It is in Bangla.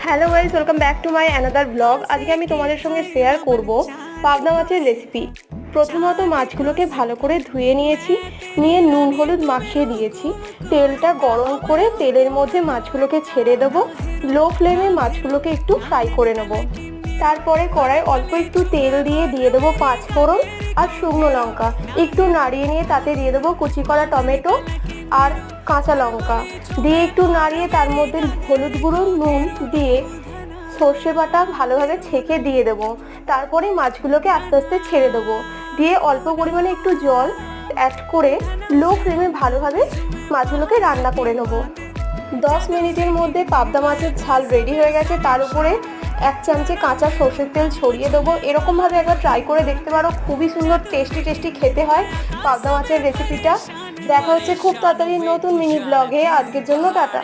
Hello guys, welcome back to my another blog. আজকে আমি তোমাদের সঙ্গে শেয়ার করব পাবদা মাছের রেসিপি। প্রথমত মাছগুলোকে ভালো করে ধুয়ে নিয়েছি, নিয়ে নুন হলুদ মাখিয়ে দিয়েছি। তেলটা গরম করে তেলের মধ্যে মাছগুলোকে ছেড়ে দেবো। লো ফ্লেমে মাছগুলোকে একটু ফ্রাই করে নেব। তারপরে কড়াই অল্প একটু তেল দিয়ে দেবো 5 ফোড়ন আর শুকনো লঙ্কা। একটু নাড়িয়ে নিয়ে তাতে দিয়ে দেবো কুচি করা টমেটো আর কাঁচা লঙ্কা দিয়ে একটু নাড়িয়ে তার মধ্যে হলুদ গুঁড়ো, নুন দিয়ে সর্ষে বাটা ভালোভাবে ছেঁকে দিয়ে দেবো। তারপরে মাছগুলোকে আস্তে আস্তে ছেড়ে দেবো, দিয়ে অল্প পরিমাণে একটু জল অ্যাড করে লো ফ্লেমে ভালোভাবে মাছগুলোকে রান্না করে নেবো। 10 মিনিটের মধ্যে পাবদা মাছের ঝাল রেডি হয়ে গেছে। তার উপরে 1 চামচে কাঁচা সর্ষের তেল ছড়িয়ে দেবো। এরকমভাবে একবার ট্রাই করে দেখতে পারো, খুবই সুন্দর টেস্টি খেতে হয় পাবদা মাছের রেসিপিটা। দেখা হচ্ছে খুব তাড়াতাড়ি নতুন মিনি ব্লগে। আজকের জন্য টাটা।